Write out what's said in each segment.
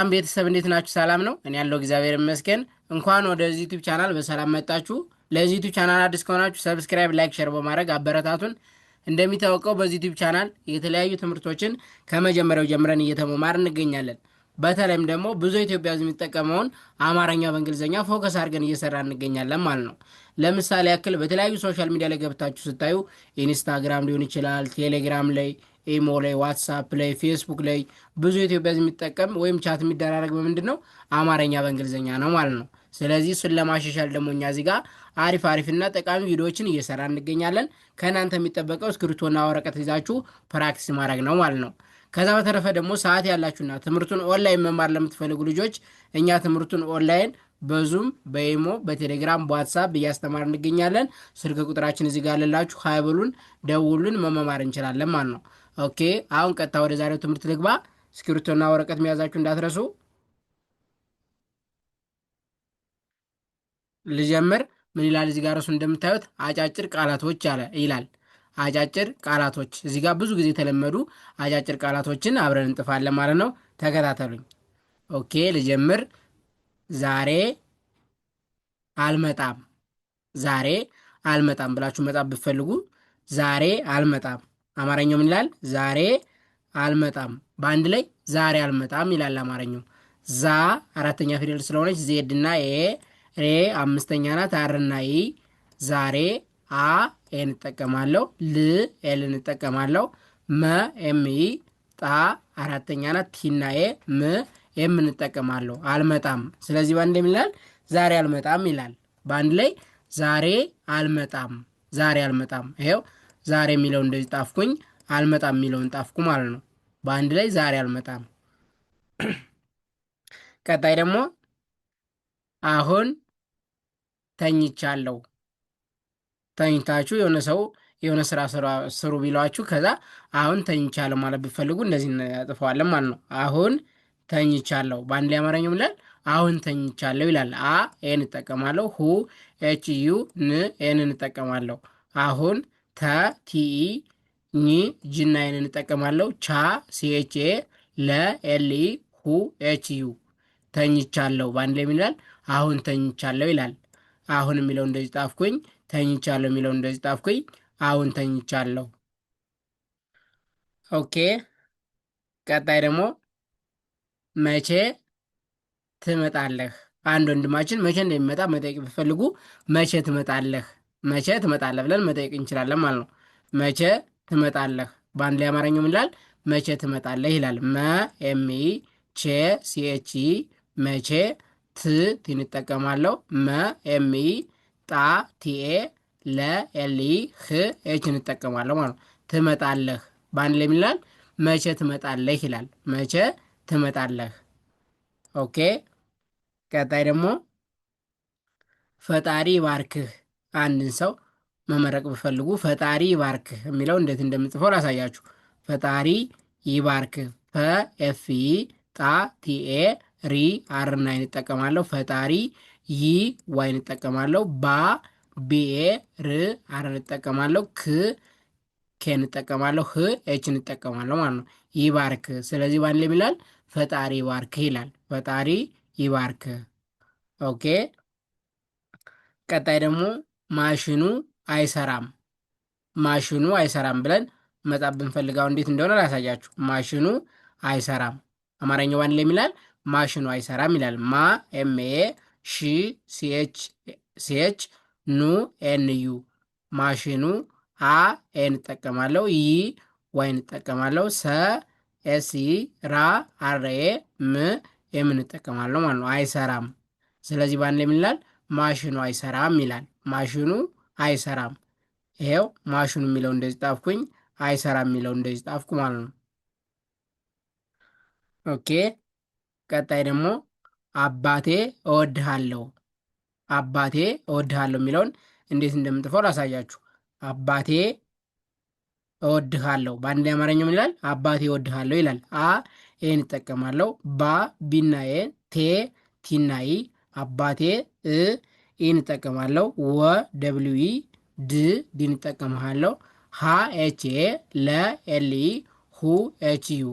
ቤተሰብ እንዴት ናችሁ? ሰላም ነው? እኔ ያለው እግዚአብሔር ይመስገን። እንኳን ወደዚህ ዩቲዩብ ቻናል በሰላም መጣችሁ። ለዚህ ዩቲዩብ ቻናል አዲስ ከሆናችሁ ሰብስክራይብ፣ ላይክ፣ ሼር በማድረግ አበረታቱን። እንደሚታወቀው በዚህ ዩቲዩብ ቻናል የተለያዩ ትምህርቶችን ከመጀመሪያው ጀምረን እየተመማር እንገኛለን። በተለይም ደግሞ ብዙ ኢትዮጵያ የሚጠቀመውን አማርኛ በእንግሊዝኛ ፎከስ አድርገን እየሰራ እንገኛለን ማለት ነው። ለምሳሌ ያክል በተለያዩ ሶሻል ሚዲያ ላይ ገብታችሁ ስታዩ ኢንስታግራም ሊሆን ይችላል፣ ቴሌግራም ላይ፣ ኢሞ ላይ፣ ዋትሳፕ ላይ፣ ፌስቡክ ላይ ብዙ ኢትዮጵያ የሚጠቀም ወይም ቻት የሚደራረግ በምንድን ነው? አማርኛ በእንግሊዝኛ ነው ማለት ነው። ስለዚህ እሱን ለማሻሻል ደግሞ እኛ እዚህ ጋር አሪፍ አሪፍና ጠቃሚ ቪዲዮዎችን እየሰራ እንገኛለን። ከእናንተ የሚጠበቀው እስክሪብቶና ወረቀት ይዛችሁ ፕራክቲስ ማድረግ ነው ማለት ነው። ከዛ በተረፈ ደግሞ ሰዓት ያላችሁና ትምህርቱን ኦንላይን መማር ለምትፈልጉ ልጆች እኛ ትምህርቱን ኦንላይን በዙም በኢሞ በቴሌግራም በዋትሳፕ እያስተማር እንገኛለን። ስልክ ቁጥራችን እዚህ ጋር ልላችሁ፣ ሀይበሉን ደውሉን፣ መመማር እንችላለን ማለት ነው። ኦኬ፣ አሁን ቀጥታ ወደ ዛሬው ትምህርት ልግባ። እስክሪብቶና ወረቀት መያዛችሁ እንዳትረሱ። ልጀምር። ምን ይላል እዚህ ጋር? እሱ እንደምታዩት አጫጭር ቃላቶች ይላል። አጫጭር ቃላቶች እዚህ ጋር ብዙ ጊዜ የተለመዱ አጫጭር ቃላቶችን አብረን እንጥፋለን ማለት ነው። ተከታተሉኝ። ኦኬ፣ ልጀምር። ዛሬ አልመጣም። ዛሬ አልመጣም ብላችሁ መጻፍ ብትፈልጉ ዛሬ አልመጣም። አማርኛው ምን ይላል? ዛሬ አልመጣም። በአንድ ላይ ዛሬ አልመጣም ይላል አማርኛው። ዛ አራተኛ ፊደል ስለሆነች ዜድ እና ኤ፣ ሬ አምስተኛ ናት፣ አርና ይ። ዛሬ አ ኤ እንጠቀማለሁ፣ ል ኤል እንጠቀማለሁ፣ መ ኤም ኢ፣ ጣ አራተኛ ናት፣ ቲና ኤ፣ ም ኤም እንጠቀማለሁ። አልመጣም። ስለዚህ በአንድ ላይ ይላል ዛሬ አልመጣም ይላል። በአንድ ላይ ዛሬ አልመጣም፣ ዛሬ አልመጣም። ይኸው ዛሬ የሚለው እንደዚህ ጣፍኩኝ፣ አልመጣም የሚለውን ጣፍኩ ማለት ነው። በአንድ ላይ ዛሬ አልመጣም። ቀጣይ ደግሞ አሁን ተኝቻለሁ። ተኝታችሁ የሆነ ስራ ስሩ ቢሏችሁ ከዛ አሁን ተኝቻለሁ ማለት ብትፈልጉ እንደዚህ ያጥፈዋለን ማለት ነው። አሁን ተኝቻለሁ። በአንድ ላይ አማርኛው ይላል አሁን ተኝቻለሁ ይላል። አ ኤን እጠቀማለሁ፣ ሁ ኤች ዩ፣ ን ኤን እንጠቀማለሁ። አሁን ተ ቲኢ፣ ኝ ጅና ኤን እንጠቀማለሁ። ቻ ሲኤች ኤ፣ ለ ኤል ኢ፣ ሁ ኤች ዩ። ተኝቻለሁ በአንድ ላይ ይላል አሁን ተኝቻለሁ ይላል። አሁን የሚለው እንደዚህ ጣፍኩኝ፣ ተኝቻለሁ የሚለው እንደዚህ ጣፍኩኝ፣ አሁን ተኝቻለሁ። ኦኬ፣ ቀጣይ ደግሞ መቼ ትመጣለህ? አንድ ወንድማችን መቼ እንደሚመጣ መጠየቅ ብትፈልጉ መቼ ትመጣለህ፣ መቼ ትመጣለህ ብለን መጠየቅ እንችላለን ማለት ነው። መቼ ትመጣለህ። በአንድ ላይ አማርኛው ምን ይላል? መቼ ትመጣለህ ይላል። መ ኤም ኢ፣ ቼ ሲኤች ኢ፣ መቼ፣ ት ቲ እንጠቀማለሁ፣ መ ኤም ኢ፣ ጣ ቲኤ፣ ለ ኤል ኢ፣ ህ ኤች እንጠቀማለሁ ማለት ነው። ትመጣለህ በአንድ ላይ ምን ይላል? መቼ ትመጣለህ ይላል። መቼ ትመጣለህ። ኦኬ፣ ቀጣይ ደግሞ ፈጣሪ ይባርክህ። አንድን ሰው መመረቅ ብፈልጉ ፈጣሪ ይባርክህ የሚለው እንዴት እንደምጽፈው ላሳያችሁ። ፈጣሪ ይባርክህ፣ ፈ ኤፍ ኢ፣ ጣ ቲኤ፣ ሪ አር እና እንጠቀማለሁ። ፈጣሪ ይ ዋይ እንጠቀማለሁ። ባ ቢኤ፣ ር አር እንጠቀማለሁ። ክ ኬ እንጠቀማለሁ። ህ ኤች እንጠቀማለሁ ማለት ነው። ይባርክ። ስለዚህ ባንድ ላይ ይላል ፈጣሪ ይባርክህ ይላል። ፈጣሪ ይባርክህ። ኦኬ፣ ቀጣይ ደግሞ ማሽኑ አይሰራም። ማሽኑ አይሰራም ብለን መጻፍ ብንፈልጋው እንዴት እንደሆነ ላሳያችሁ። ማሽኑ አይሰራም አማርኛው ባንድ ላይ ይላል ማሽኑ አይሰራም ይላል። ማ ኤም ኤ፣ ሺ ሲኤች፣ ኑ ኤን ዩ። ማሽኑ አ ኤን እጠቀማለሁ፣ ይ ዋይ እንጠቀማለሁ፣ ሰ ኤስ ኢ፣ ራ አር ኤ፣ ም ኤም እንጠቀማለሁ ማለት ነው። አይሰራም። ስለዚህ በአንድ ላይ ይላል ማሽኑ አይሰራም ይላል። ማሽኑ አይሰራም። ይሄው ማሽኑ የሚለው እንደዚህ ጣፍኩኝ፣ አይሰራም የሚለው እንደዚህ ጣፍኩ ማለት ነው። ኦኬ፣ ቀጣይ ደግሞ አባቴ እወድሃለሁ። አባቴ እወድሃለሁ የሚለውን እንዴት እንደምጥፈው ላሳያችሁ። አባቴ እወድሃለሁ በአንድ ላይ አማርኛው ምን ይላል? አባቴ እወድሃለሁ ይላል። አ ኤን እጠቀማለሁ፣ ባ ቢና ኤ፣ ቴ ቲና ኢ፣ አባቴ እ ኢን እጠቀማለሁ፣ ወ ደብሊው ኢ፣ ድ ዲን እጠቀማለሁ፣ ሀ ኤች ኤ፣ ለ ኤል ኢ፣ ሁ ኤች ዩ።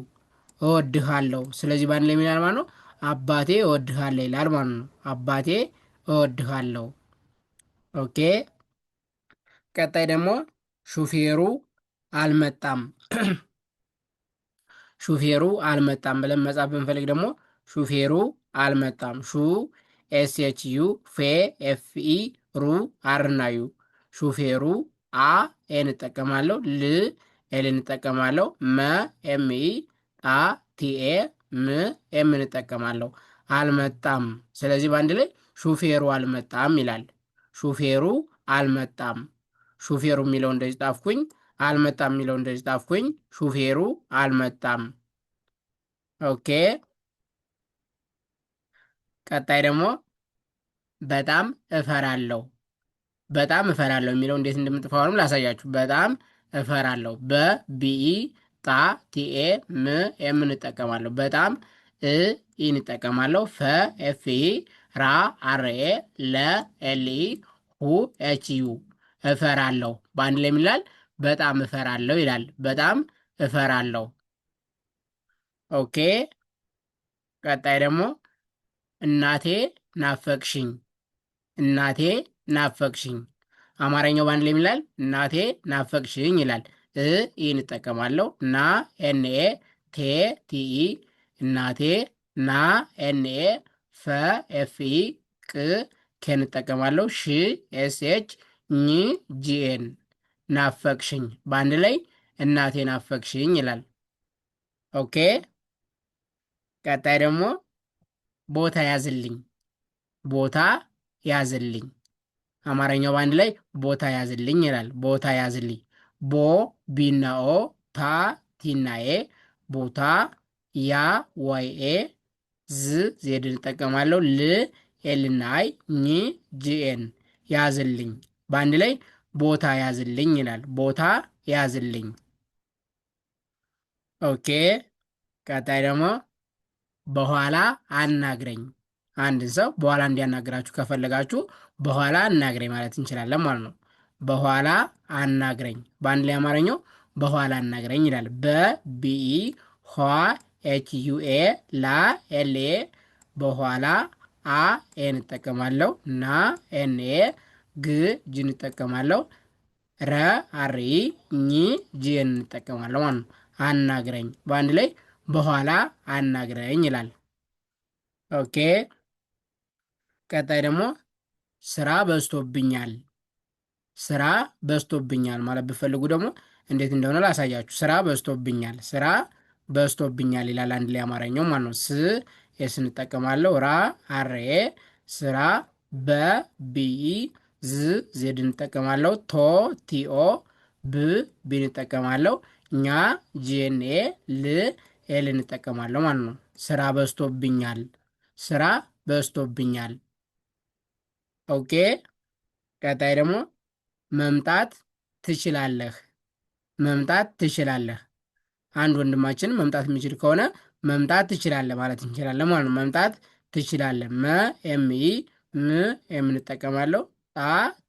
እወድሃለሁ። ስለዚህ በአንድ ላይ ምን ይላል ማለት ነው? አባቴ እወድሃለሁ ይላል ማለት ነው። አባቴ እወድሃለሁ። ኦኬ። ቀጣይ ደግሞ ሹፌሩ አልመጣም። ሹፌሩ አልመጣም ብለን መጻፍ ብንፈልግ ደግሞ ሹፌሩ አልመጣም። ሹ ኤስኤች ዩ ፌ ኤፍ ኢ ሩ አርና ዩ ሹፌሩ አ ኤን እጠቀማለሁ። ል ኤል እንጠቀማለሁ። መ ኤም ኢ ጣ ቲኤ ም ኤም እንጠቀማለሁ። አልመጣም። ስለዚህ በአንድ ላይ ሹፌሩ አልመጣም ይላል። ሹፌሩ አልመጣም። ሹፌሩ የሚለው እንደዚህ ጣፍኩኝ። አልመጣም የሚለው እንደዚህ ጣፍኩኝ። ሹፌሩ አልመጣም። ኦኬ። ቀጣይ ደግሞ በጣም እፈራለሁ። በጣም እፈራለሁ የሚለው እንዴት እንደምጥፈዋንም ላሳያችሁ። በጣም እፈራለሁ። በቢኢ ጣ ቲኤ ም ኤም እንጠቀማለሁ። በጣም እ ኢ እንጠቀማለሁ። ፈ ኤፍ ኢ ራ አርኤ ለ ኤልኢ ሁ ኤች ዩ እፈራለሁ። በአንድ ላይ የሚላል በጣም እፈራለሁ ይላል። በጣም እፈራለሁ። ኦኬ። ቀጣይ ደግሞ እናቴ ናፈቅሽኝ። እናቴ ናፈቅሽኝ። አማርኛው በአንድ ላይ የሚላል እናቴ ናፈቅሽኝ ይላል። ኢ እንጠቀማለሁ። ና ኤንኤ ቴ ቲኢ እናቴ ና ኤንኤ ፈ ኤፍኢ ቅ ኬ እንጠቀማለሁ። ሽ ኤስኤች ኝ ጂኤን ናፈቅሽኝ። በአንድ ላይ እናቴ ናፈቅሽኝ ይላል። ኦኬ። ቀጣይ ደግሞ ቦታ ያዝልኝ። ቦታ ያዝልኝ። አማርኛው በአንድ ላይ ቦታ ያዝልኝ ይላል። ቦታ ያዝልኝ። ቦ ቢና ኦ ታ ቲና ኤ ቦታ ያ ዋይ ኤ ዝ ዜድ እንጠቀማለሁ። ል ኤልና አይ ኝ ጂኤን ያዝልኝ። በአንድ ላይ ቦታ ያዝልኝ ይላል። ቦታ ያዝልኝ። ኦኬ። ቀጣይ ደግሞ በኋላ አናግረኝ። አንድን ሰው በኋላ እንዲያናግራችሁ ከፈለጋችሁ በኋላ አናግረኝ ማለት እንችላለን ማለት ነው። በኋላ አናግረኝ። በአንድ ላይ አማርኛው በኋላ አናግረኝ ይላል። በቢኢ ኋ ኤች ዩኤ ላ ኤልኤ በኋላ አ ኤን እጠቀማለሁ። ና ኤንኤ ግ ጅ እንጠቀማለሁ። ረ አሪ ኝ ጂን እንጠቀማለሁ ማለት ነው። አናግረኝ። በአንድ ላይ በኋላ አናግረኝ ይላል። ኦኬ። ቀጣይ ደግሞ ስራ በዝቶብኛል። ስራ በዝቶብኛል ማለት ብፈልጉ ደግሞ እንዴት እንደሆነ ላሳያችሁ። ስራ በዝቶብኛል። ስራ በዝቶብኛል ይላል አንድ ላይ አማርኛው ማለት ነው። ስ ኤስ እንጠቀማለሁ። ራ አርኤ ስራ በቢኢ ዝ ዜድ እንጠቀማለሁ። ቶ ቲኦ ብ ቢ እንጠቀማለሁ። ኛ ጂኤንኤ ል ኤል እንጠቀማለሁ ማለት ነው። ስራ በዝቶብኛል። ስራ በዝቶብኛል። ኦኬ። ቀጣይ ደግሞ መምጣት ትችላለህ። መምጣት ትችላለህ። አንድ ወንድማችን መምጣት የሚችል ከሆነ መምጣት ትችላለህ ማለት እንችላለን ማለት ነው። መምጣት ትችላለህ። መ ኤምኢ ም የምንጠቀማለሁ። ጣ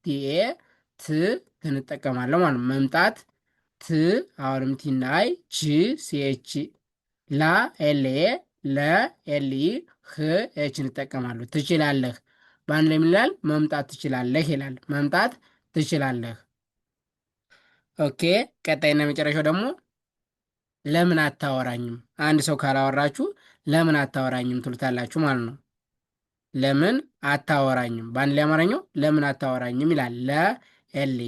ቲኤ ት እንጠቀማለሁ ማለት ነው። መምጣት ት አሁንም ቲናይ ች ሲኤች ላ ኤልኤ ለ ኤልኢ ህ ኤች እንጠቀማለሁ። ትችላለህ በአንድ ላይ ምን ይላል? መምጣት ትችላለህ ይላል። መምጣት ትችላለህ። ኦኬ። ቀጣይና መጨረሻው ደግሞ ለምን አታወራኝም? አንድ ሰው ካላወራችሁ ለምን አታወራኝም ትሉታላችሁ ማለት ነው። ለምን አታወራኝም በአንድ ላይ አማርኛው ለምን አታወራኝም ይላል። ለ ኤል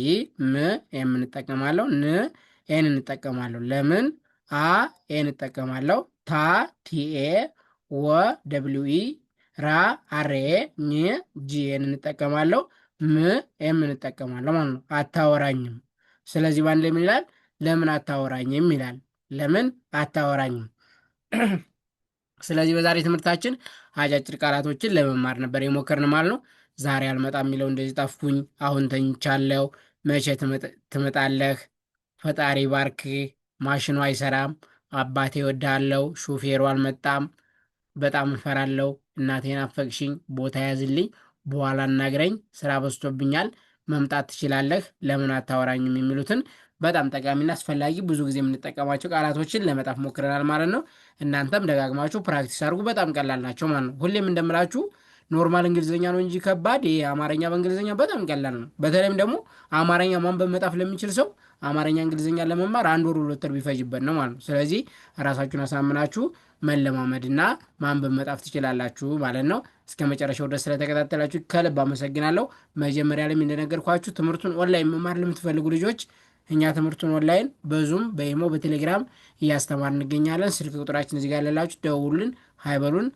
ም የምንጠቀማለሁ። ን ኤን እንጠቀማለሁ። ለምን አ ኤን እንጠቀማለሁ። ታ ቲኤ ወ ደብሊው ኢ ራ አርኤ ኝ ጂኤን እንጠቀማለሁ። ም ኤም እንጠቀማለሁ ማለት ነው። አታወራኝም። ስለዚህ በአንድ ላይ ምን ይላል? ለምን አታወራኝም ይላል። ለምን አታወራኝም። ስለዚህ በዛሬ ትምህርታችን አጫጭር ቃላቶችን ለመማር ነበር የሞከርን ማለት ነው። ዛሬ አልመጣም የሚለው እንደዚህ ጠፍኩኝ፣ አሁን ተኝቻለሁ፣ መቼ ትመጣለህ፣ ፈጣሪ ባርክ፣ ማሽኑ አይሰራም፣ አባቴ ወዳለው፣ ሹፌሩ አልመጣም፣ በጣም እፈራለሁ፣ እናቴን አፈቅሽኝ፣ ቦታ ያዝልኝ፣ በኋላ አናግረኝ፣ ስራ በዝቶብኛል፣ መምጣት ትችላለህ፣ ለምን አታወራኝም የሚሉትን በጣም ጠቃሚና አስፈላጊ ብዙ ጊዜ የምንጠቀማቸው ቃላቶችን ለመጣፍ ሞክረናል ማለት ነው። እናንተም ደጋግማችሁ ፕራክቲስ አድርጉ። በጣም ቀላል ናቸው ማለት ነው። ሁሌም እንደምላችሁ ኖርማል እንግሊዝኛ ነው እንጂ ከባድ፣ ይሄ አማርኛ በእንግሊዝኛ በጣም ቀላል ነው። በተለይም ደግሞ አማርኛ ማንበብ መጣፍ ለሚችል ሰው አማርኛ እንግሊዝኛ ለመማር 1 ወር 2 ወር ቢፈጅበት ነው ማለት ነው። ስለዚህ ራሳችሁን አሳምናችሁ መለማመድና ማንበብ መጣፍ ትችላላችሁ ማለት ነው። እስከ መጨረሻው ድረስ ስለተከታተላችሁ ከልብ አመሰግናለሁ። መጀመሪያ ላይ እንደነገርኳችሁ ትምህርቱን ኦንላይን መማር ለምትፈልጉ ልጆች እኛ ትምህርቱን ኦንላይን በዙም በኢሞ በቴሌግራም እያስተማር እንገኛለን። ስልክ ቁጥራችን እዚህ ጋር ያለላችሁ ደውሉልን፣ ሀይበሉን።